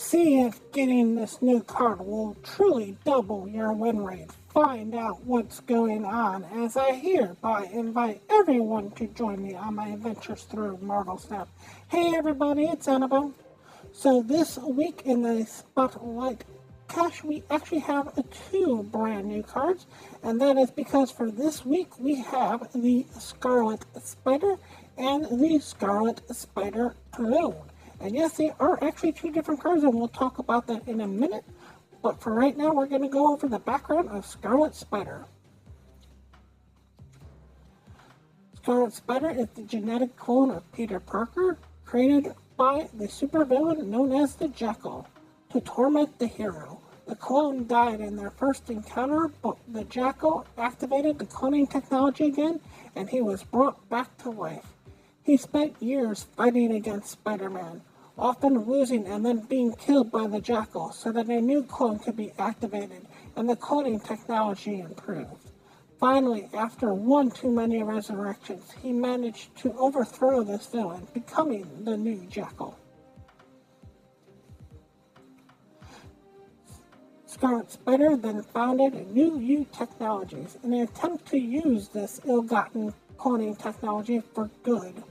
See if getting this new card will truly double your win rate. Find out what's going on as I hereby invite everyone to join me on my adventures through Marvel Snap. Hey everybody, it's Annabelle. So this week in the Spotlight Cache, we actually have two brand new cards, and that is because for this week we have the Scarlet Spider and the Scarlet Spider clone. And yes, they are actually two different cards, and we'll talk about that in a minute. But for right now, we're going to go over the background of Scarlet Spider. Scarlet Spider is the genetic clone of Peter Parker, created by the supervillain known as the Jackal, to torment the hero. The clone died in their first encounter, but the Jackal activated the cloning technology again, and he was brought back to life. He spent years fighting against Spider-Man, often losing and then being killed by the Jackal so that a new clone could be activated and the cloning technology improved. Finally, after one too many resurrections, he managed to overthrow this villain, becoming the new Jackal. Scarlet Spider then founded New U Technologies in an attempt to use this ill-gotten cloning technology for good,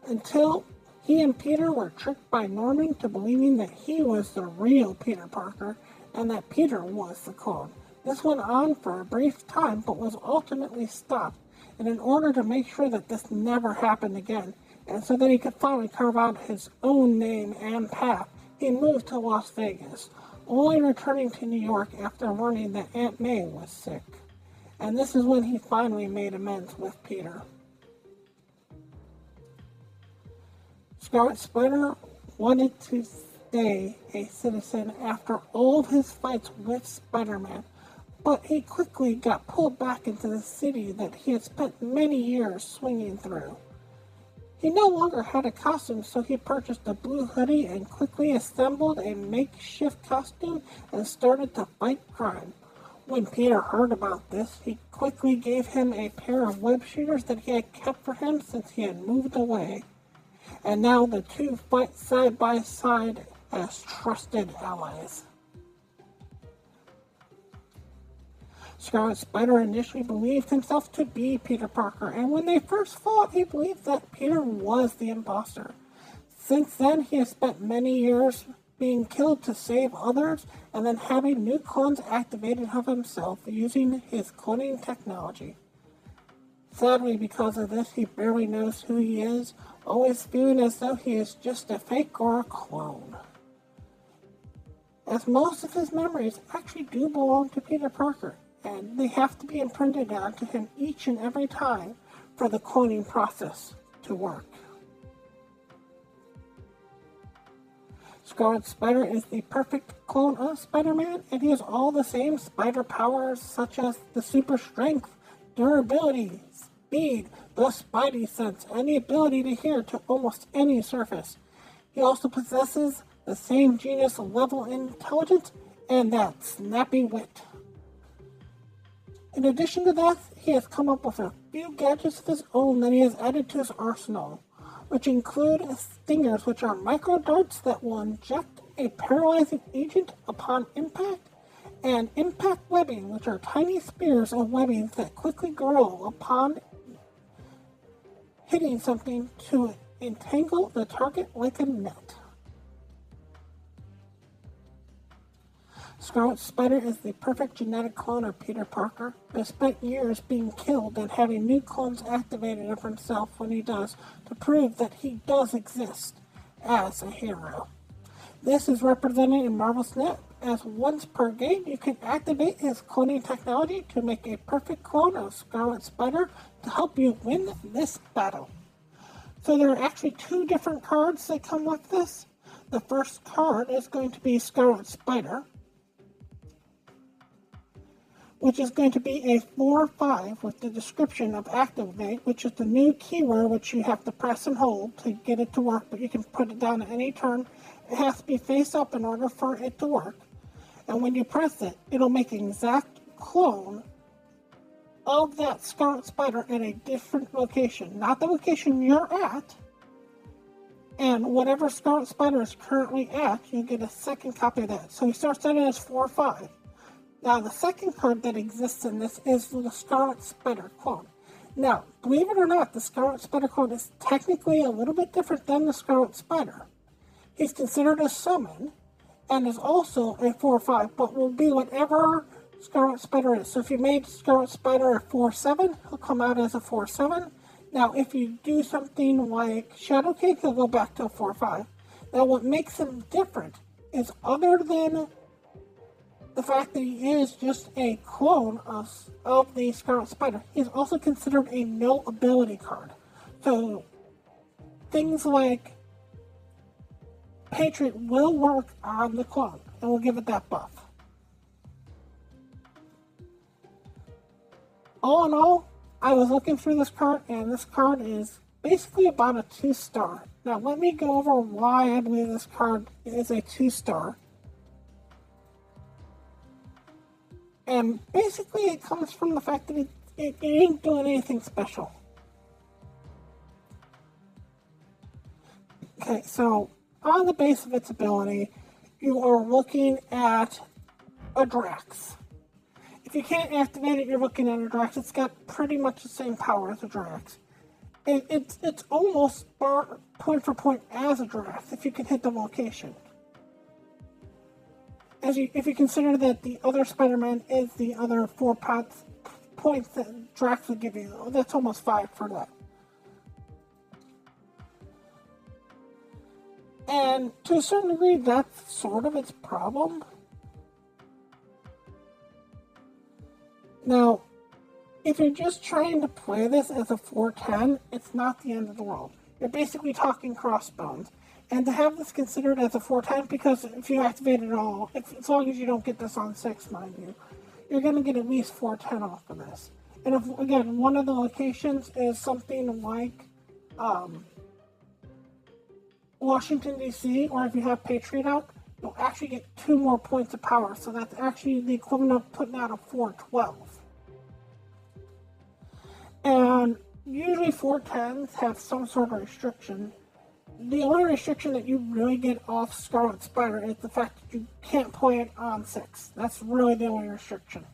until he and Peter were tricked by Norman to believing that he was the real Peter Parker and that Peter was the clone. This went on for a brief time but was ultimately stopped, and in order to make sure that this never happened again, and so that he could finally carve out his own name and path, he moved to Las Vegas, only returning to New York after learning that Aunt May was sick. And this is when he finally made amends with Peter. Scarlet Spider wanted to stay a citizen after all of his fights with Spider-Man, but he quickly got pulled back into the city that he had spent many years swinging through. He no longer had a costume, so he purchased a blue hoodie and quickly assembled a makeshift costume and started to fight crime. When Peter heard about this, he quickly gave him a pair of web shooters that he had kept for him since he had moved away. And now the two fight side by side as trusted allies. Scarlet Spider initially believed himself to be Peter Parker, and when they first fought, he believed that Peter was the imposter. Since then, he has spent many years being killed to save others, and then having new clones activated of himself using his cloning technology. Sadly, because of this, he barely knows who he is, always feeling as though he is just a fake or a clone, as most of his memories actually do belong to Peter Parker, and they have to be imprinted onto him each and every time for the cloning process to work. Scarlet Spider is the perfect clone of Spider-Man, and he has all the same spider powers such as the super strength, durability, speed, the spidey sense, and the ability to hear to almost any surface. He also possesses the same genius level intelligence and that snappy wit. In addition to that, he has come up with a few gadgets of his own that he has added to his arsenal, which include stingers, which are micro darts that will inject a paralyzing agent upon impact, and impact webbing, which are tiny spears of webbing that quickly grow upon hitting something to entangle the target like a net. Scarlet Spider is the perfect genetic clone of Peter Parker, who has spent years being killed and having new clones activated of himself when he does, to prove that he does exist as a hero. This is represented in Marvel Snap, as once per game you can activate his cloning technology to make a perfect clone of Scarlet Spider to help you win this battle. So there are actually two different cards that come with this. The first card is going to be Scarlet Spider, which is going to be a 4/5 with the description of Activate, which is the new keyword which you have to press and hold to get it to work, but you can put it down at any turn. It has to be face up in order for it to work. And when you press it, it'll make an exact clone of that Scarlet Spider in a different location. Not the location you're at, And whatever Scarlet Spider is currently at, you get a second copy of that. So he starts out as 4 or 5. Now, the second card that exists in this is the Scarlet Spider clone. Now, believe it or not, the Scarlet Spider clone is technically a little bit different than the Scarlet Spider. He's considered a summon, and is also a 4 or 5, but will be whatever Scarlet Spider is. So if you made Scarlet Spider a 4/7, he'll come out as a 4/7. Now, if you do something like Shadow King, he'll go back to a 4/5. Now, what makes him different is, other than the fact that he is just a clone of the Scarlet Spider, he's also considered a no ability card. So things like Patriot will work on the clone, and we'll give it that buff. All in all, I was looking through this card, and this card is basically about a 2-star. Now, let me go over why I believe this card is a 2-star. And basically, it comes from the fact that it ain't doing anything special. Okay, so on the base of its ability, you are looking at a Drax. If you can't activate it, you're looking at a Drax. It's got pretty much the same power as a Drax. It's almost point for point as a Drax if you can hit the location. If you consider that the other Spider-Man is the other 4 points that Drax would give you, that's almost 5 for that. And to a certain degree, that's sort of its problem. Now, if you're just trying to play this as a 4/10, it's not the end of the world. You're basically talking Crossbones. And to have this considered as a 4/10, because if you activate it all, as long as you don't get this on 6, mind you, you're going to get at least 4/10 off of this. And if, again, one of the locations is something like Washington, D.C., or if you have Patriot out, you'll actually get 2 more points of power. So that's actually the equivalent of putting out a 4/12. And usually 4/10s have some sort of restriction. The only restriction that you really get off Scarlet Spider is the fact that you can't play it on 6. That's really the only restriction.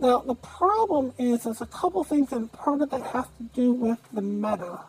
Now, the problem is there's a couple things, and part of that has to do with the meta.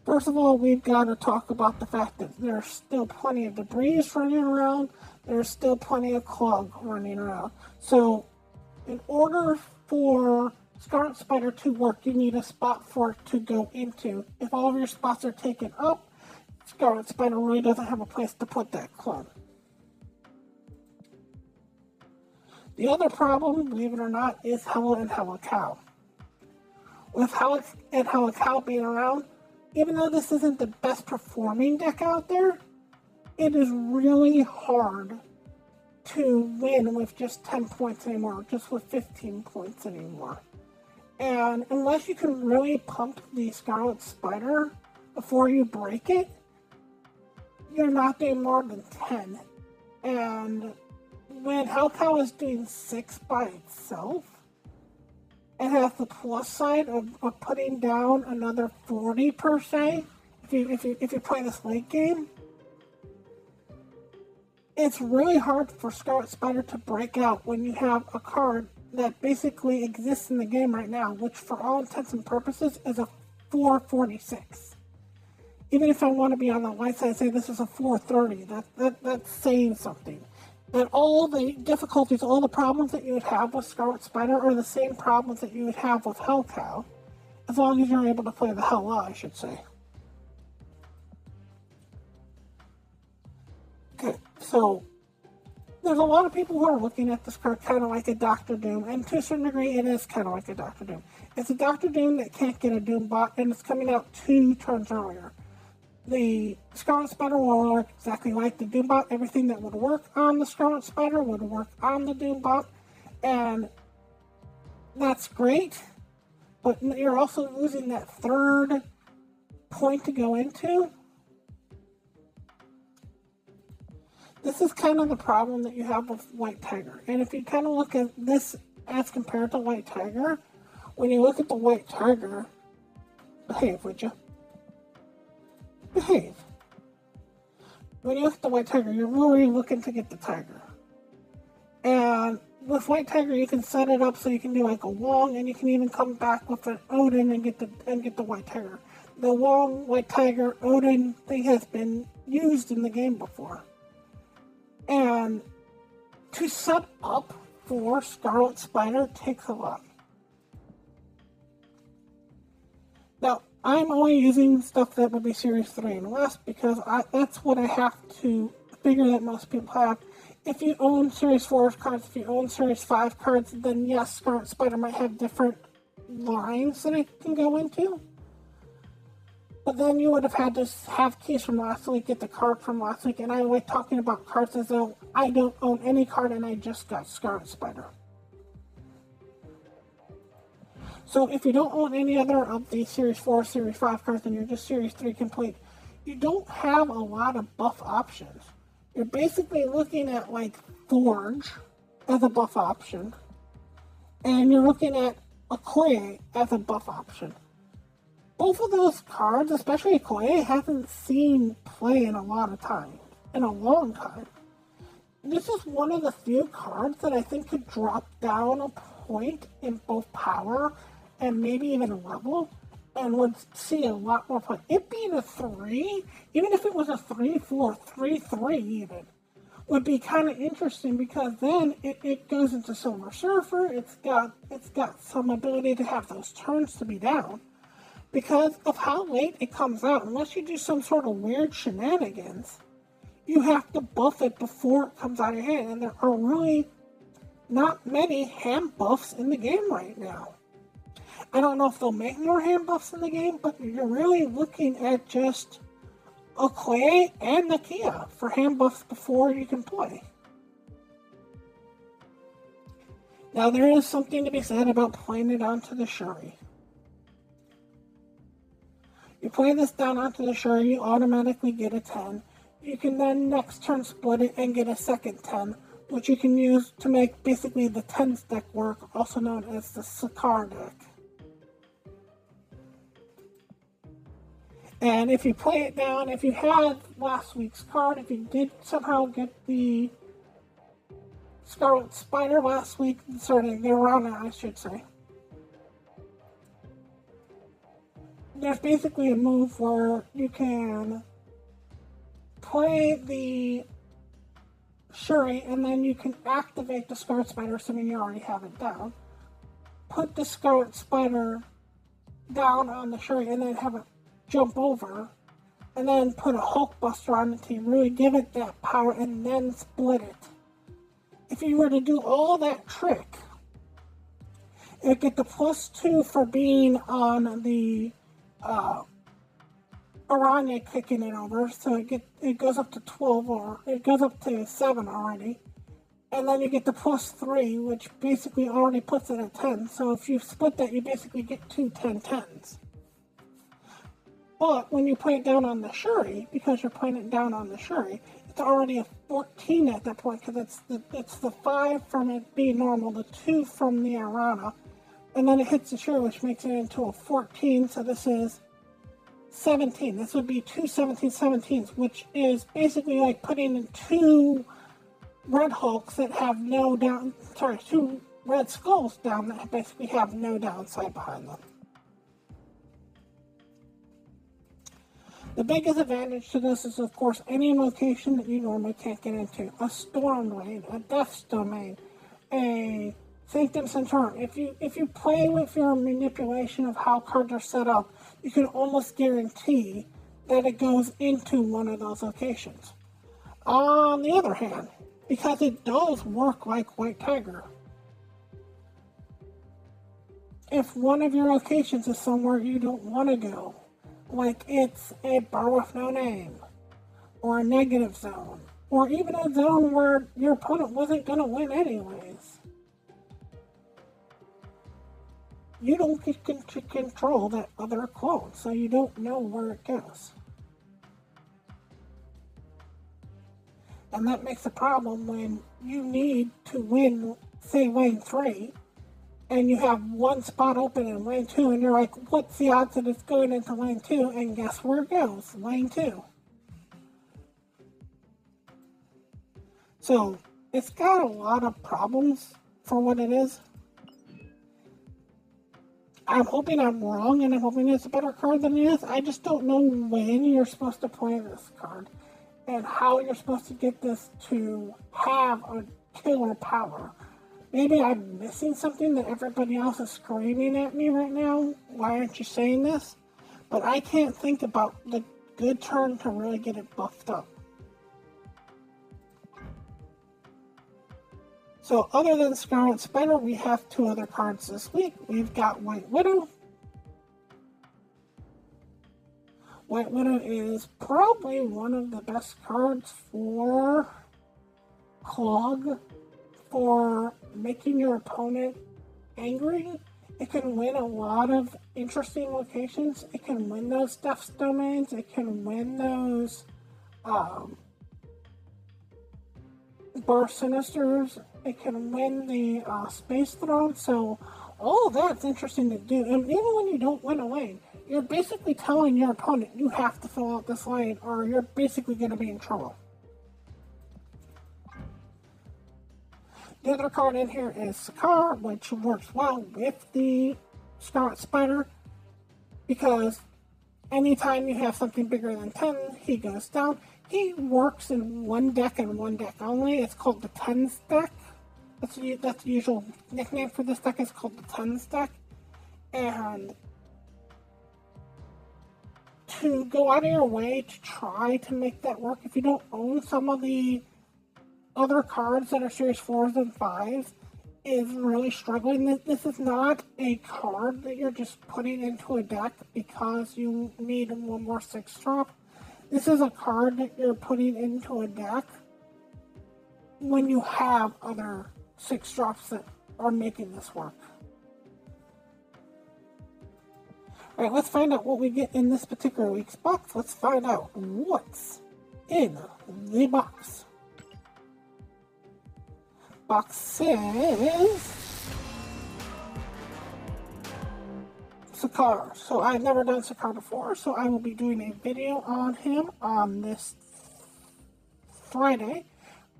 First of all, we've got to talk about the fact that there's still plenty of debris running around. There's still plenty of clog running around. So, in order for Scarlet Spider to work, you need a spot for it to go into. If all of your spots are taken up, Scarlet Spider really doesn't have a place to put that clone. The other problem, believe it or not, is Hella and Hella Cow. With Hella and Hella Cow being around, even though this isn't the best performing deck out there, it is really hard to win with just 10 points anymore, just with 15 points anymore. And unless you can really pump the Scarlet Spider before you break it, you're not doing more than 10. And when Hellcow is doing 6 by itself, it has the plus side of putting down another 40 per se, if you play this late game. It's really hard for Scarlet Spider to break out when you have a card that basically exists in the game right now, which for all intents and purposes is a 446. Even if I want to be on the light side and say this is a 430, that's saying something. And all the difficulties, all the problems that you would have with Scarlet Spider are the same problems that you would have with Hellcow, as long as you're able to play the Hella, I should say. Okay, so there's a lot of people who are looking at this card kind of like a Doctor Doom, and to a certain degree it is kind of like a Doctor Doom. It's a Doctor Doom that can't get a Doom bot, and it's coming out 2 turns earlier. The Scarlet Spider will work exactly like the Doombot. Everything that would work on the Scarlet Spider would work on the Doombot, and that's great, but you're also losing that 3rd point to go into. This is kind of the problem that you have with White Tiger, and if you kind of look at this as compared to White Tiger, when you look at the white tiger, behave, would you? Behave. When you look at the white tiger, you're really looking to get the tiger. And with white tiger, you can set it up so you can do like a Wong, and you can even come back with an Odin and get the white tiger. The Wong, white tiger, Odin thing has been used in the game before. And to set up for Scarlet Spider takes a lot. Now, I'm only using stuff that would be Series 3 and less because that's what I have to figure that most people have. If you own Series 4 cards, if you own Series 5 cards, then yes, Scarlet Spider might have different lines that it can go into. But then you would have had to have keys from last week, get the card from last week, and I like talking about cards as though I don't own any card and I just got Scarlet Spider. So if you don't own any other of the Series 4, Series 5 cards, and you're just Series 3 complete, you don't have a lot of buff options. You're basically looking at like Forge as a buff option, and you're looking at Okoye as a buff option. Both of those cards, especially Okoye, haven't seen play in a long time. This is one of the few cards that I think could drop down a point in both power and maybe even level, and would see a lot more play. It being a 3, even if it was a 3-4, 3-3 even, would be kind of interesting because then it goes into Silver Surfer. It's got some ability to have those turns to be down. Because of how late it comes out, unless you do some sort of weird shenanigans, you have to buff it before it comes out of your hand. And there are really not many hand buffs in the game right now. I don't know if they'll make more hand buffs in the game, but you're really looking at just Okoye and Nakia for hand buffs before you can play. Now, there is something to be said about playing it onto the Shuri. You play this down onto the Shuri, you automatically get a 10. You can then next turn split it and get a second 10, which you can use to make basically the 10s deck work, also known as the Sakar deck. And if you play it down, if you had last week's card, if you did somehow get the Scarlet Spider last week, sorry, the Arana, I should say. There's basically a move where you can play the Shuri and then you can activate the Scarlet Spider, assuming you already have it down. Put the Scarlet Spider down on the Shuri and then have it jump over, and then put a Hulkbuster on it to really give it that power and then split it. If you were to do all that trick, it'd get the +2 for being on the Aranya kicking it over, so it goes up to 12, or it goes up to 7 already. And then you get the +3, which basically already puts it at 10. So if you split that, you basically get 2 10-10s. But when you play it down on the Shuri, because you're playing it down on the Shuri, it's already a 14 at that point, because it's the 5 from it being normal, the 2 from the Arana, and then it hits the Shuri, which makes it into a 14, so this is 17. This would be 2 17-17s, which is basically like putting in 2 Red Hulks that have no 2 Red Skulls down that basically have no downside behind them. The biggest advantage to this is, of course, any location that you normally can't get into. A Storm Lane, a Death's Domain, a Sanctum Sanctorum. If you play with your manipulation of how cards are set up, you can almost guarantee that it goes into one of those locations. On the other hand, because it does work like White Tiger, if one of your locations is somewhere you don't want to go, like it's a bar with no name, or a negative zone, or even a zone where your opponent wasn't going to win anyways, you don't get to control that other clone, so you don't know where it goes. And that makes a problem when you need to win, say, lane 3, and you have one spot open in lane 2, and you're like, what's the odds that it's going into lane 2? And guess where it goes? Lane 2. So, it's got a lot of problems for what it is. I'm hoping I'm wrong, and I'm hoping it's a better card than it is. I just don't know when you're supposed to play this card, and how you're supposed to get this to have a killer power. Maybe I'm missing something that everybody else is screaming at me right now. Why aren't you saying this? But I can't think about the good turn to really get it buffed up. So other than Scarlet Spider, we have 2 other cards this week. We've got White Widow. White Widow is probably one of the best cards for Clog, for making your opponent angry. It can win a lot of interesting locations. It can win those Death's Domains. It can win those Bar Sinisters. It can win the Space Throne. So all of that's interesting to do. And even when you don't win a lane, you're basically telling your opponent you have to fill out this lane or you're basically going to be in trouble. The other card in here is Sakar, which works well with the Scarlet Spider, because anytime you have something bigger than 10, he goes down. He works in one deck and one deck only. It's called the Tens deck. That's the usual nickname for this deck. It's called the Tens deck. And to go out of your way to try to make that work, if you don't own some of the other cards that are Series 4s and 5s, is really struggling. This is not a card that you're just putting into a deck because you need one more 6-drop. This is a card that you're putting into a deck when you have other 6-drops that are making this work. Alright, let's find out what we get in this particular week's box. Let's find out what's in the box. Box says Sakar. So I've never done Sakar before, so I will be doing a video on him on this Friday,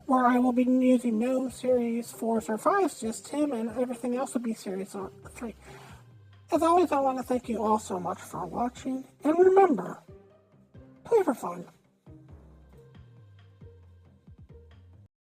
where I will be using no Series 4s or 5s, just him, and everything else will be Series 3. As always, I want to thank you all so much for watching, and remember, play for fun.